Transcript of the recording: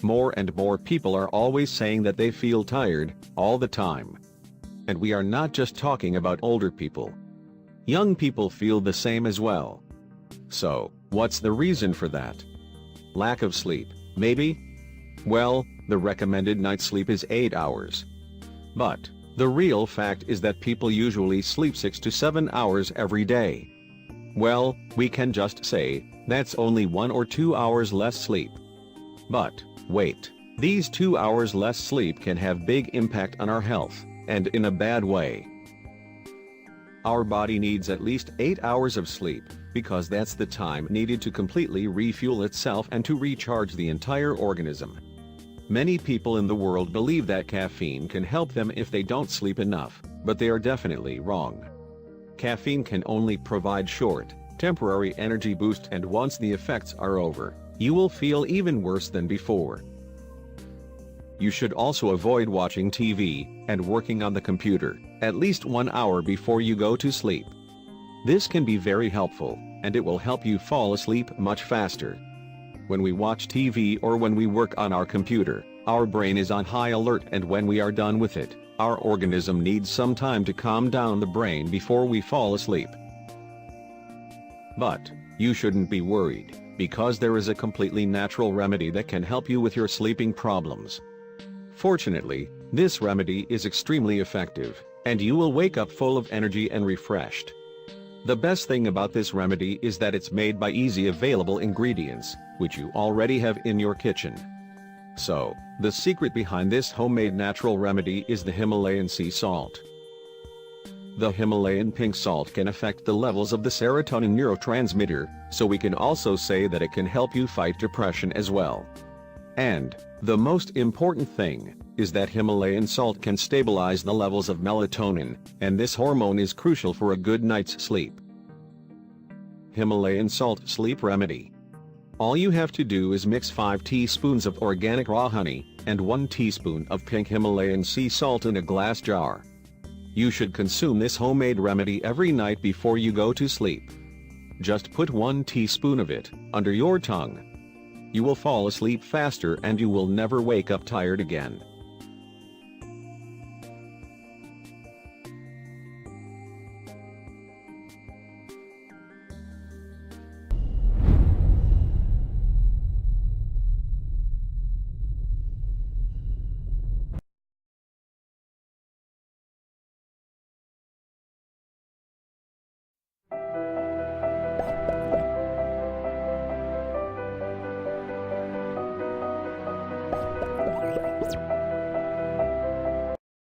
more and more people are always saying that they feel tired, all the time. And we are not just talking about older people. Young people feel the same as well. So, what's the reason for that? Lack of sleep, maybe? Well, the recommended night sleep is 8 hours. But the real fact is that people usually sleep 6 to 7 hours every day. Well, we can just say, that's only 1 or 2 hours less sleep. But, wait, these 2 hours less sleep can have big impact on our health, and in a bad way. Our body needs at least 8 hours of sleep, because that's the time needed to completely refuel itself and to recharge the entire organism. Many people in the world believe that caffeine can help them if they don't sleep enough, but they are definitely wrong. Caffeine can only provide short, temporary energy boost, and once the effects are over, you will feel even worse than before. You should also avoid watching TV and working on the computer at least 1 hour before you go to sleep. This can be very helpful, and it will help you fall asleep much faster. When we watch TV or when we work on our computer, our brain is on high alert, and when we are done with it, our organism needs some time to calm down the brain before we fall asleep. But you shouldn't be worried, because there is a completely natural remedy that can help you with your sleeping problems. Fortunately, this remedy is extremely effective, and you will wake up full of energy and refreshed. The best thing about this remedy is that it's made by easy available ingredients, which you already have in your kitchen. So, the secret behind this homemade natural remedy is the Himalayan sea salt. The Himalayan pink salt can affect the levels of the serotonin neurotransmitter, so we can also say that it can help you fight depression as well. And the most important thing is that Himalayan salt can stabilize the levels of melatonin, and this hormone is crucial for a good night's sleep. Himalayan salt sleep remedy. All you have to do is mix 5 teaspoons of organic raw honey and 1 teaspoon of pink Himalayan sea salt in a glass jar. You should consume this homemade remedy every night before you go to sleep. Just put 1 teaspoon of it under your tongue. You will fall asleep faster and you will never wake up tired again.